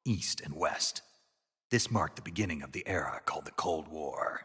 east and west. This marked the beginning of the era called the Cold War.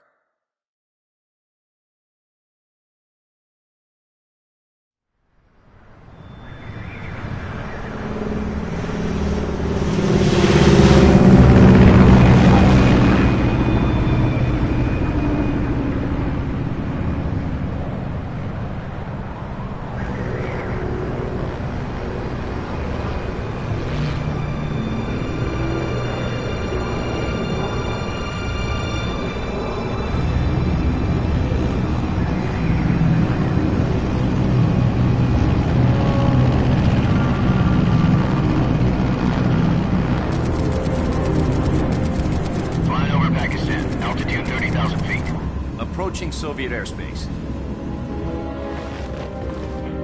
Approaching Soviet airspace.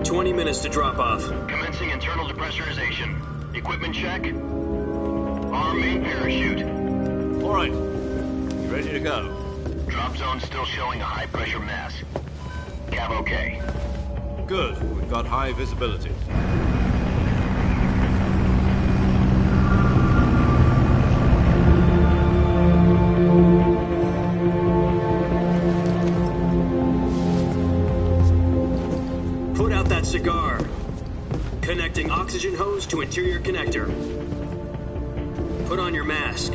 20 minutes to drop off. Commencing internal depressurization. Equipment check. Arm main parachute. All right. You ready to go? Drop zone still showing a high pressure mass. Cav okay. Good. We've got high visibility. Cigar. Connecting oxygen hose to interior connector. Put on your mask.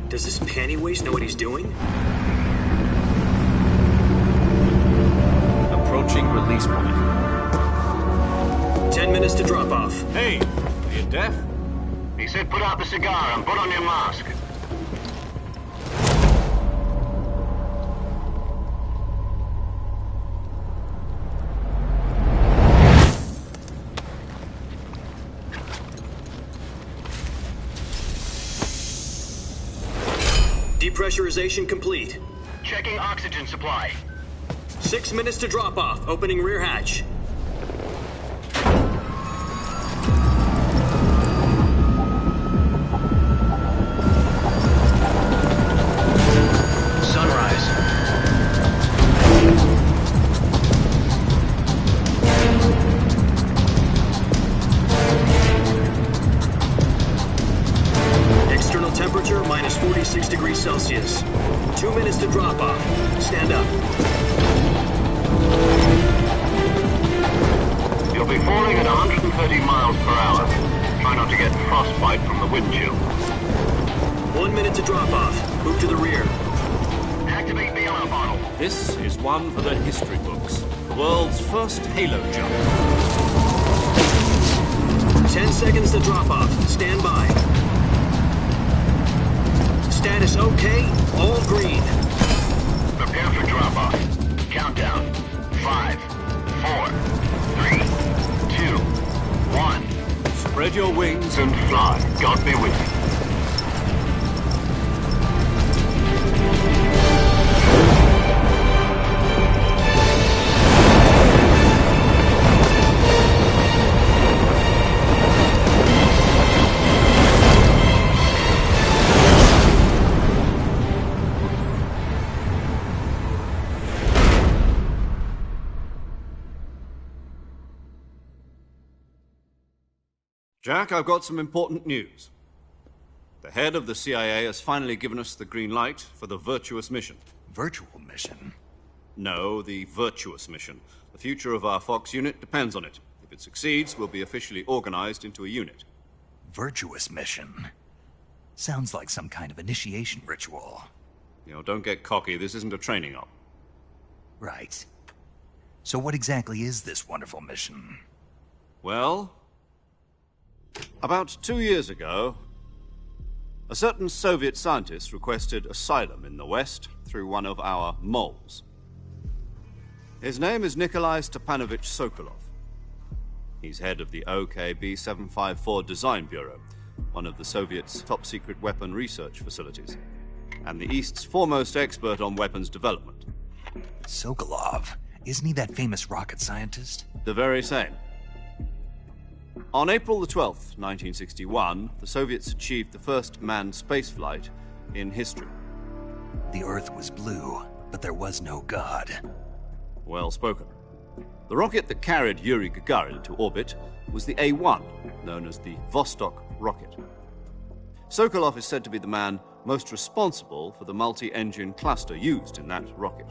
Does this panty waste know what he's doing? Approaching release point. 10 minutes to drop off. Hey, are you deaf? He said put out the cigar and put on your mask. Depressurization complete. Checking oxygen supply. 6 minutes to drop off. Opening rear hatch. Temperature minus 46 degrees Celsius. 2 minutes to drop off. Stand up. You'll be falling at 130 miles per hour. Try not to get frostbite from the wind chill. 1 minute to drop off. Move to the rear. Activate the alarm bottle. This is one for the history books. The world's first halo jump. 10 seconds to drop off. Stand by. Status okay, all green. Prepare for drop-off. Countdown. 5, 4, 3, 2, 1. Spread your wings And fly. God be with you. Jack, I've got some important news. The head of the CIA has finally given us the green light for the virtuous mission. Virtual mission? No, the virtuous mission. The future of our Fox unit depends on it. If it succeeds, we'll be officially organized into a unit. Virtuous mission? Sounds like some kind of initiation ritual. You know, don't get cocky. This isn't a training op. Right. So what exactly is this wonderful mission? Well, about 2 years ago, a certain Soviet scientist requested asylum in the West through one of our moles. His name is Nikolai Stepanovich Sokolov. He's head of the Ps5 Design Bureau, one of the Soviets' top-secret weapon research facilities, and the East's foremost expert on weapons development. Sokolov? Isn't he that famous rocket scientist? The very same. On April the 12th, 1961, the Soviets achieved the first manned spaceflight in history. The Earth was blue, but there was no God. Well spoken. The rocket that carried Yuri Gagarin to orbit was the A-1, known as the Vostok rocket. Sokolov is said to be the man most responsible for the multi-engine cluster used in that rocket.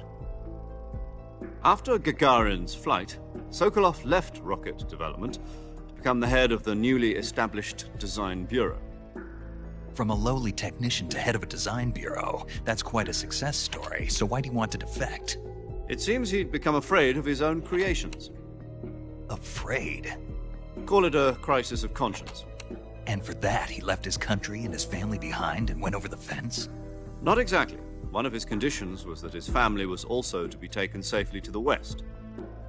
After Gagarin's flight, Sokolov left rocket development to become the head of the newly established Design Bureau. From a lowly technician to head of a design bureau, that's quite a success story, so why'd he want to defect? It seems he'd become afraid of his own creations. Afraid? Call it a crisis of conscience. And for that, he left his country and his family behind and went over the fence? Not exactly. One of his conditions was that his family was also to be taken safely to the west.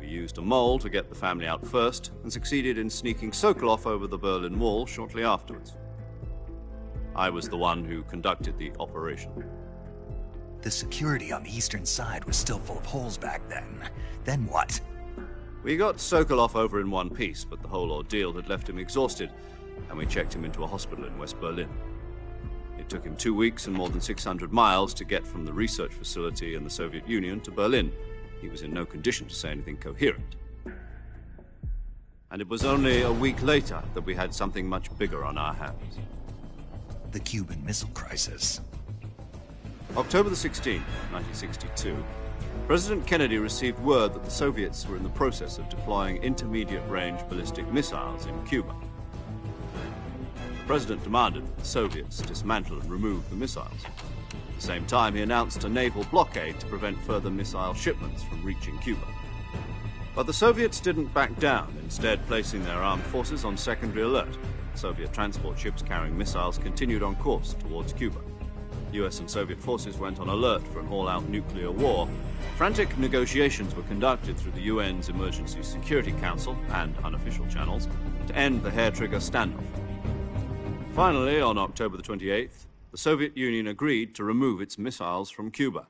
We used a mole to get the family out first and succeeded in sneaking Sokolov over the Berlin Wall shortly afterwards. I was the one who conducted the operation. The security on the eastern side was still full of holes back then. Then what? We got Sokolov over in one piece, but the whole ordeal had left him exhausted, and we checked him into a hospital in West Berlin. It took him 2 weeks and more than 600 miles to get from the research facility in the Soviet Union to Berlin. He was in no condition to say anything coherent. And it was only a week later that we had something much bigger on our hands. The Cuban Missile Crisis. October the 16th, 1962, President Kennedy received word that the Soviets were in the process of deploying intermediate-range ballistic missiles in Cuba. The President demanded that the Soviets dismantle and remove the missiles. At the same time, he announced a naval blockade to prevent further missile shipments from reaching Cuba. But the Soviets didn't back down, instead placing their armed forces on secondary alert. Soviet transport ships carrying missiles continued on course towards Cuba. US and Soviet forces went on alert for an all-out nuclear war. Frantic negotiations were conducted through the UN's Emergency Security Council and unofficial channels to end the hair-trigger standoff. Finally, on October the 28th, the Soviet Union agreed to remove its missiles from Cuba,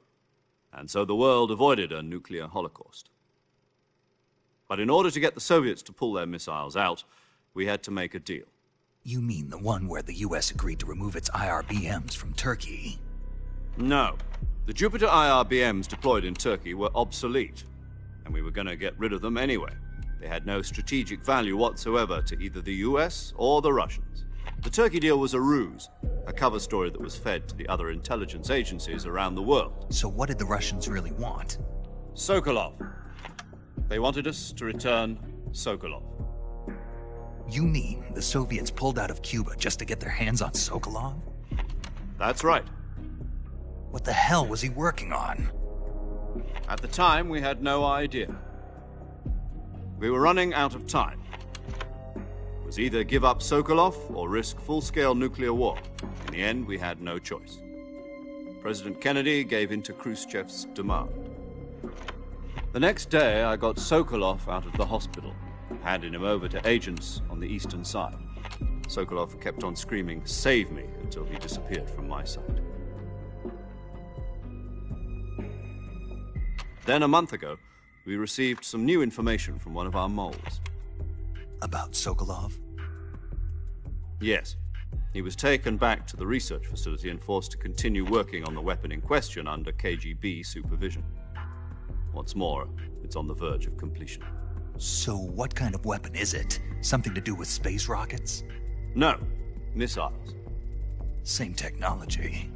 and so the world avoided a nuclear holocaust. But in order to get the Soviets to pull their missiles out, we had to make a deal. You mean the one where the US agreed to remove its IRBMs from Turkey? No. The Jupiter IRBMs deployed in Turkey were obsolete, and we were going to get rid of them anyway. They had no strategic value whatsoever to either the US or the Russians. The Turkey deal was a ruse, a cover story that was fed to the other intelligence agencies around the world. So what did the Russians really want? Sokolov. They wanted us to return Sokolov. You mean the Soviets pulled out of Cuba just to get their hands on Sokolov? That's right. What the hell was he working on? At the time, we had no idea. We were running out of time. It was either give up Sokolov or risk full-scale nuclear war. In the end, we had no choice. President Kennedy gave in to Khrushchev's demand. The next day, I got Sokolov out of the hospital, handing him over to agents on the eastern side. Sokolov kept on screaming, "Save me," until he disappeared from my sight. Then a month ago, we received some new information from one of our moles. About Sokolov? Yes. He was taken back to the research facility and forced to continue working on the weapon in question under KGB supervision. What's more, it's on the verge of completion. So what kind of weapon is it? Something to do with space rockets? No, missiles. Same technology.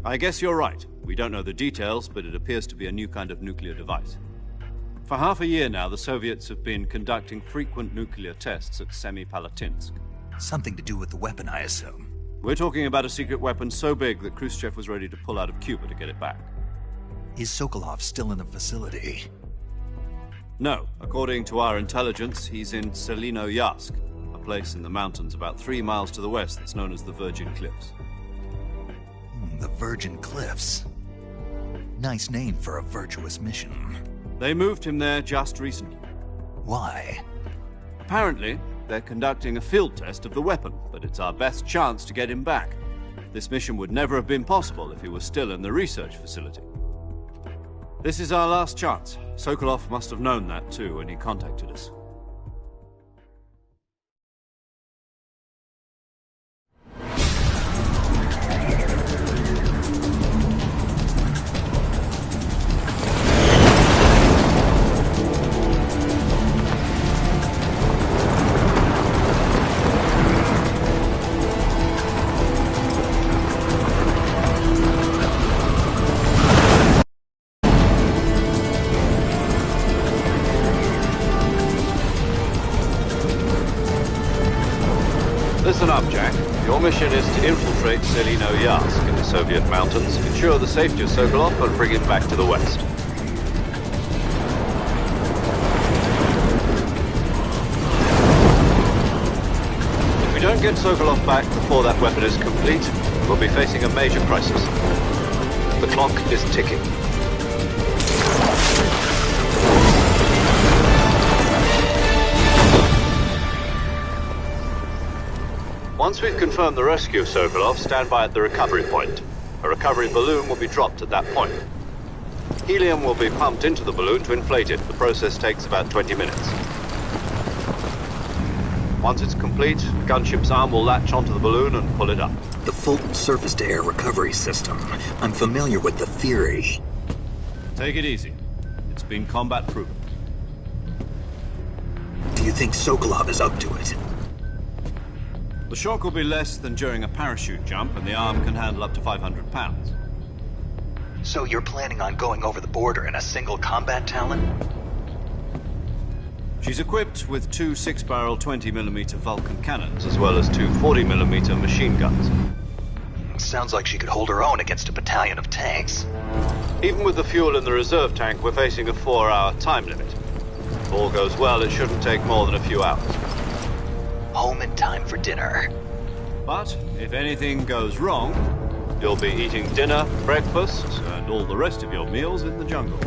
I guess you're right. We don't know the details, but it appears to be a new kind of nuclear device. For half a year now, the Soviets have been conducting frequent nuclear tests at Semipalatinsk. Something to do with the weapon, I assume. We're talking about a secret weapon so big that Khrushchev was ready to pull out of Cuba to get it back. Is Sokolov still in the facility? No. According to our intelligence, he's in Selinoyarsk, a place in the mountains about 3 miles to the west that's known as the Virgin Cliffs. The Virgin Cliffs. Nice name for a virtuous mission. They moved him there just recently. Why? Apparently, they're conducting a field test of the weapon, but it's our best chance to get him back. This mission would never have been possible if he was still in the research facility. This is our last chance. Sokolov must have known that too when he contacted us. Your mission is to infiltrate Selino-Yarsk in the Soviet mountains, ensure the safety of Sokolov, and bring him back to the West. If we don't get Sokolov back before that weapon is complete, we'll be facing a major crisis. The clock is ticking. Once we've confirmed the rescue of Sokolov, stand by at the recovery point. A recovery balloon will be dropped at that point. Helium will be pumped into the balloon to inflate it. The process takes about 20 minutes. Once it's complete, the gunship's arm will latch onto the balloon and pull it up. The Fulton surface-to-air recovery system. I'm familiar with the theory. Take it easy. It's been combat-proven. Do you think Sokolov is up to it? The shock will be less than during a parachute jump, and the arm can handle up to 500 pounds. So you're planning on going over the border in a single combat Talon? She's equipped with two 6-barrel 20mm Vulcan cannons, as well as two 40mm machine guns. Sounds like she could hold her own against a battalion of tanks. Even with the fuel in the reserve tank, we're facing a 4-hour time limit. If all goes well, it shouldn't take more than a few hours. Home in time for dinner. But if anything goes wrong, you'll be eating dinner, breakfast, and all the rest of your meals in the jungle.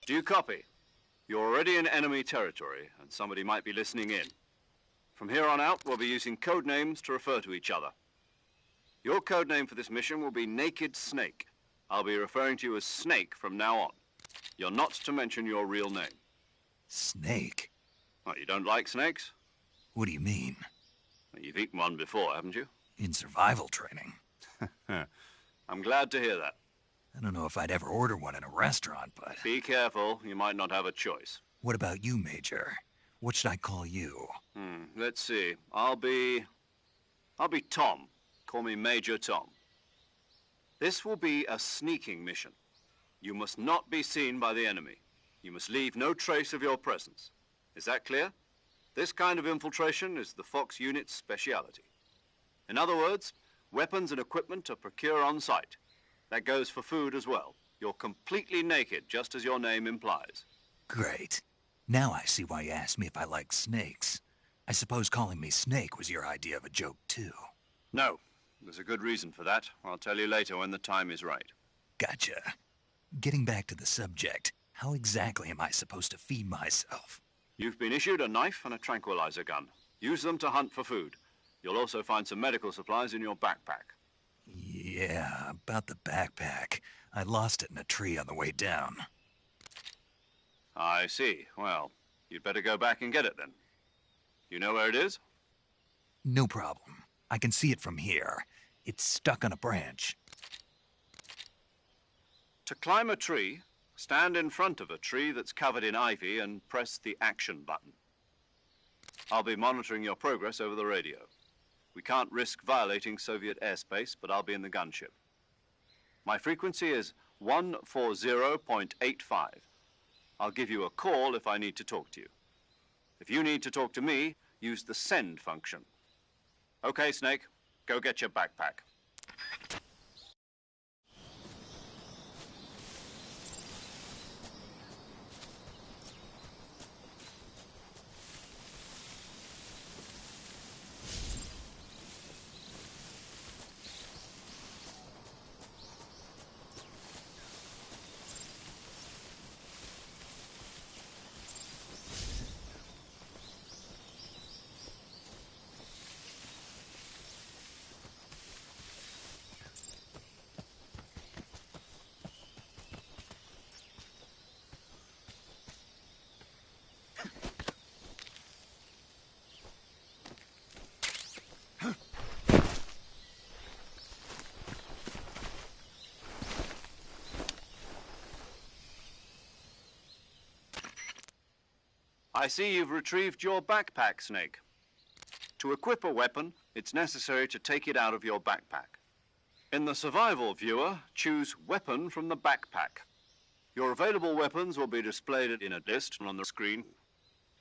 Do you copy? You're already in enemy territory, and somebody might be listening in. From here on out, we'll be using code names to refer to each other. Your code name for this mission will be Naked Snake. I'll be referring to you as Snake from now on. You're not to mention your real name. Snake? What, you don't like snakes? What do you mean? Well, you've eaten one before, haven't you? In survival training. I'm glad to hear that. I don't know if I'd ever order one in a restaurant, but... Be careful, you might not have a choice. What about you, Major? What should I call you? Let's see. I'll be Tom. Call me Major Tom. This will be a sneaking mission. You must not be seen by the enemy. You must leave no trace of your presence. Is that clear? This kind of infiltration is the Fox unit's speciality. In other words, weapons and equipment are procured on site. That goes for food as well. You're completely naked, just as your name implies. Great. Now I see why you asked me if I like snakes. I suppose calling me Snake was your idea of a joke, too. No. There's a good reason for that. I'll tell you later when the time is right. Gotcha. Getting back to the subject, how exactly am I supposed to feed myself? You've been issued a knife and a tranquilizer gun. Use them to hunt for food. You'll also find some medical supplies in your backpack. Yeah, about the backpack. I lost it in a tree on the way down. I see. Well, you'd better go back and get it then. You know where it is? No problem. I can see it from here. It's stuck on a branch. To climb a tree, Stand in front of a tree that's covered in ivy and press the action button. I'll be monitoring your progress over the radio. We can't risk violating Soviet airspace, but I'll be in the gunship. My frequency is 140.85. I'll give you a call if I need to talk to you. If you need to talk to me, use the send function. Okay, Snake, go get your backpack. I see you've retrieved your backpack, Snake. To equip a weapon, it's necessary to take it out of your backpack. In the survival viewer, choose Weapon from the backpack. Your available weapons will be displayed in a list on the screen.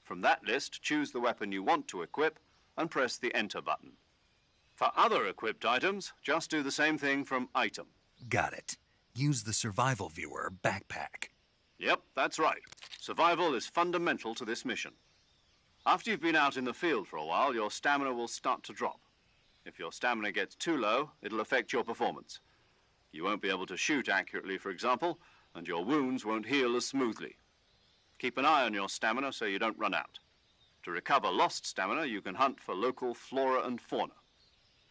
From that list, choose the weapon you want to equip and press the Enter button. For other equipped items, just do the same thing from Item. Got it. Use the survival viewer backpack. Yep, that's right. Survival is fundamental to this mission. After you've been out in the field for a while, your stamina will start to drop. If your stamina gets too low, it'll affect your performance. You won't be able to shoot accurately, for example, and your wounds won't heal as smoothly. Keep an eye on your stamina so you don't run out. To recover lost stamina, you can hunt for local flora and fauna.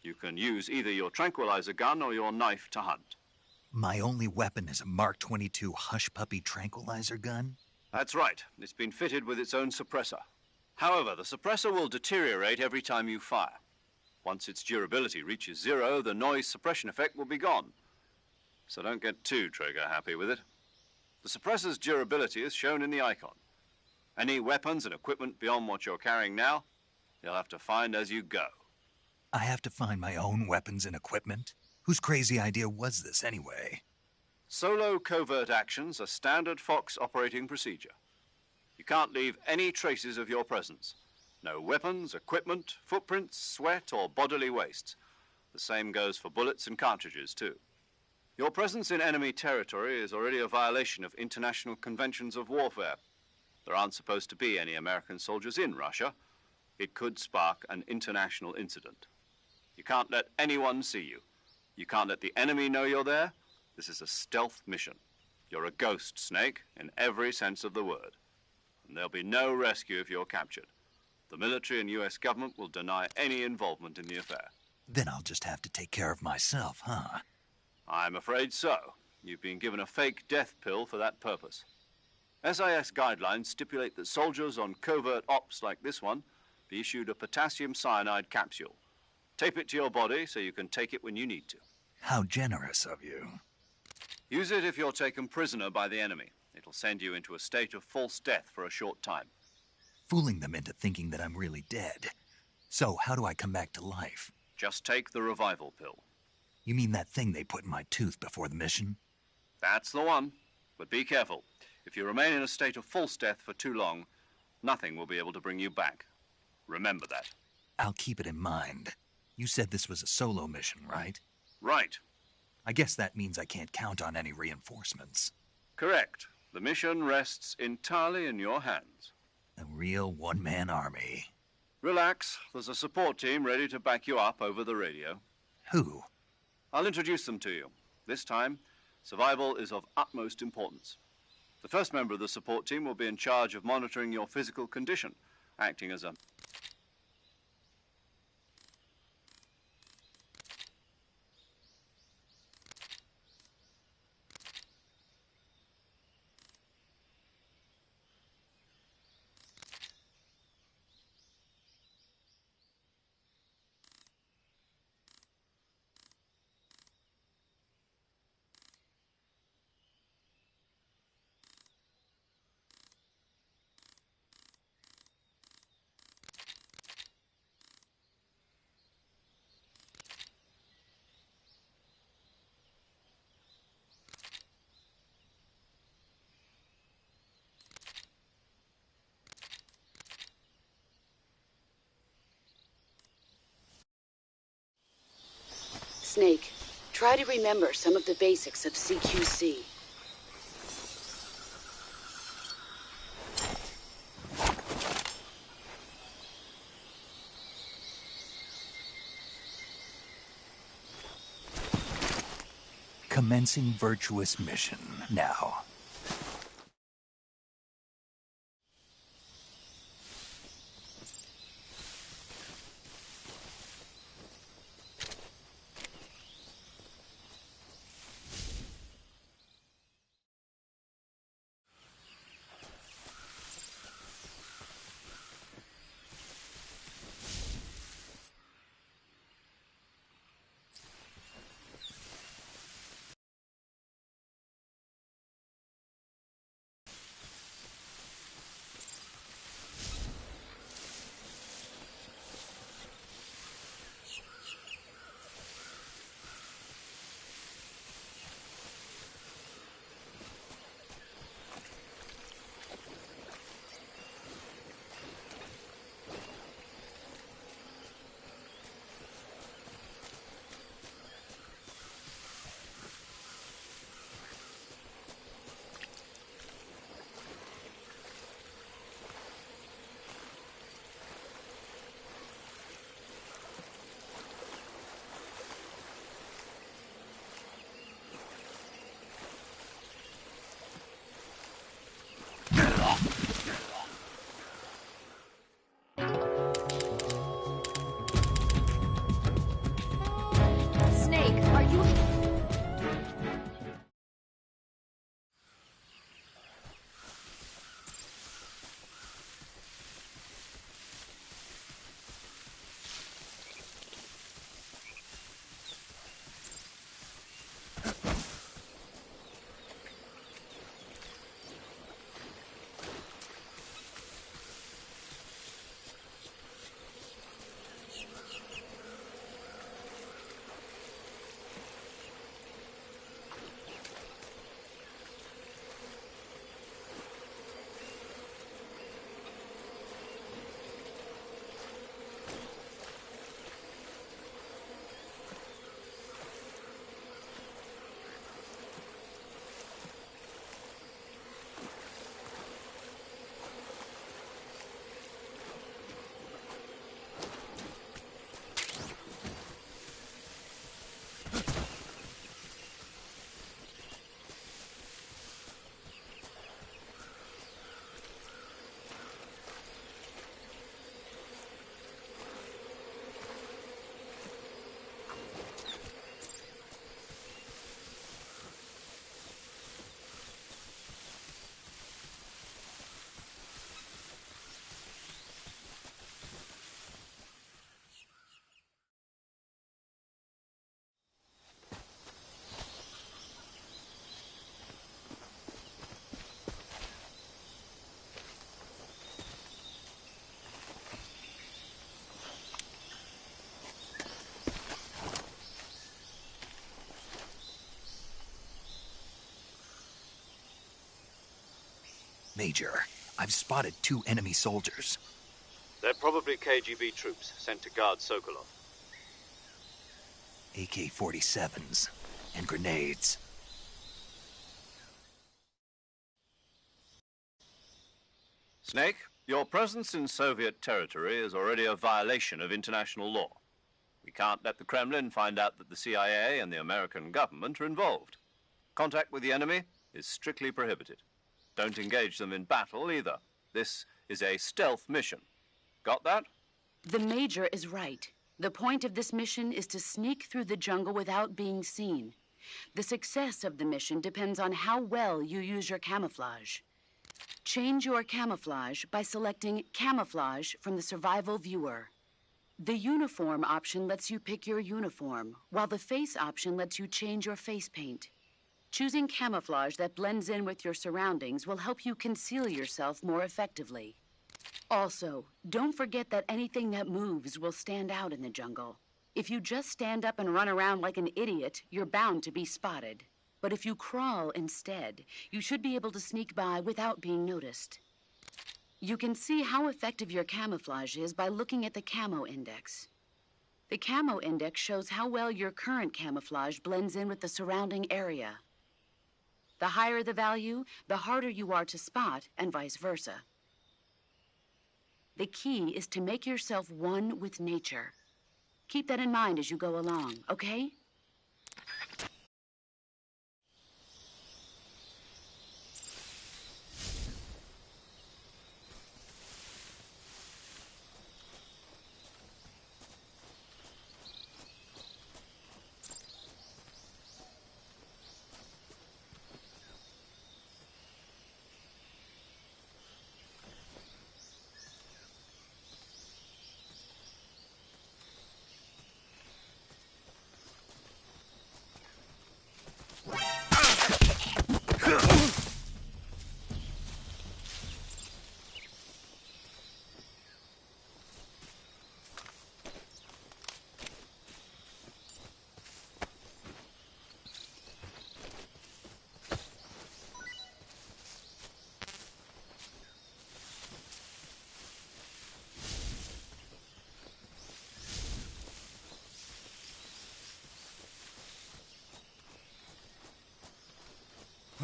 You can use either your tranquilizer gun or your knife to hunt. My only weapon is a Mark 22 Hush Puppy tranquilizer gun? That's right. It's been fitted with its own suppressor. However, the suppressor will deteriorate every time you fire. Once its durability reaches 0, the noise suppression effect will be gone. So don't get too trigger happy with it. The suppressor's durability is shown in the icon. Any weapons and equipment beyond what you're carrying now, you'll have to find as you go. I have to find my own weapons and equipment? Whose crazy idea was this, anyway? Solo covert actions are standard Fox operating procedure. You can't leave any traces of your presence. No weapons, equipment, footprints, sweat, or bodily waste. The same goes for bullets and cartridges, too. Your presence in enemy territory is already a violation of international conventions of warfare. There aren't supposed to be any American soldiers in Russia. It could spark an international incident. You can't let anyone see you. You can't let the enemy know you're there. This is a stealth mission. You're a ghost, Snake, in every sense of the word. And there'll be no rescue if you're captured. The military and U.S. government will deny any involvement in the affair. Then I'll just have to take care of myself, huh? I'm afraid so. You've been given a fake death pill for that purpose. SIS guidelines stipulate that soldiers on covert ops like this one be issued a potassium cyanide capsule. Tape it to your body so you can take it when you need to. How generous of you. Use it if you're taken prisoner by the enemy. It'll send you into a state of false death for a short time. Fooling them into thinking that I'm really dead. So, how do I come back to life? Just take the revival pill. You mean that thing they put in my tooth before the mission? That's the one. But be careful. If you remain in a state of false death for too long, nothing will be able to bring you back. Remember that. I'll keep it in mind. You said this was a solo mission, right? Right. I guess that means I can't count on any reinforcements. Correct. The mission rests entirely in your hands. A real one-man army. Relax. There's a support team ready to back you up over the radio. Who? I'll introduce them to you. This time, survival is of utmost importance. The first member of the support team will be in charge of monitoring your physical condition, acting as a Snake, try to remember some of the basics of CQC. Commencing virtuous mission now. Snake, are you... Major, I've spotted 2 enemy soldiers. They're probably KGB troops sent to guard Sokolov. AK-47s and grenades. Snake, your presence in Soviet territory is already a violation of international law. We can't let the Kremlin find out that the CIA and the American government are involved. Contact with the enemy is strictly prohibited. Don't engage them in battle either. This is a stealth mission. Got that? The Major is right. The point of this mission is to sneak through the jungle without being seen. The success of the mission depends on how well you use your camouflage. Change your camouflage by selecting Camouflage from the Survival Viewer. The Uniform option lets you pick your uniform, while the Face option lets you change your face paint. Choosing camouflage that blends in with your surroundings will help you conceal yourself more effectively. Also, don't forget that anything that moves will stand out in the jungle. If you just stand up and run around like an idiot, you're bound to be spotted. But if you crawl instead, you should be able to sneak by without being noticed. You can see how effective your camouflage is by looking at the camo index. The camo index shows how well your current camouflage blends in with the surrounding area. The higher the value, the harder you are to spot, and vice versa. The key is to make yourself one with nature. Keep that in mind as you go along, okay?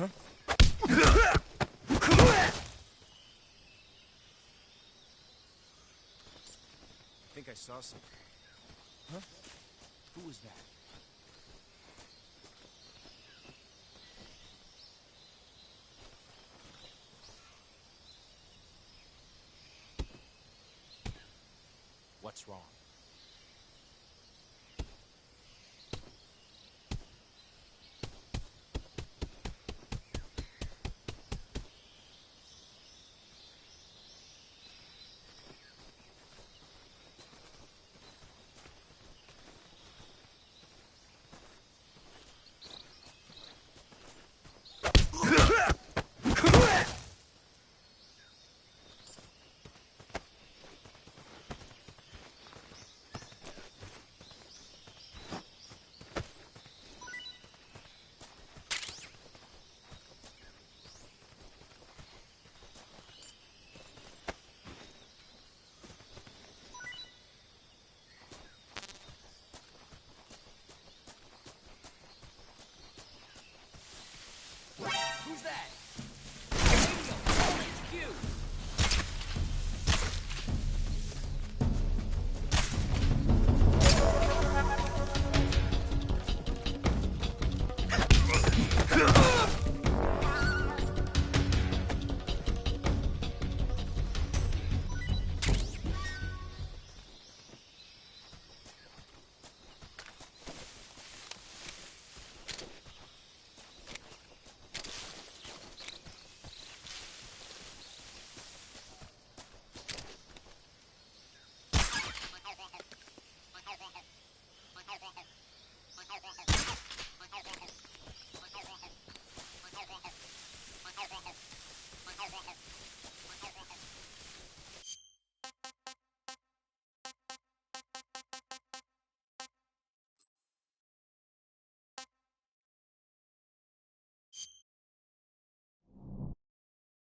I think I saw something. Huh? Who was that? What's wrong?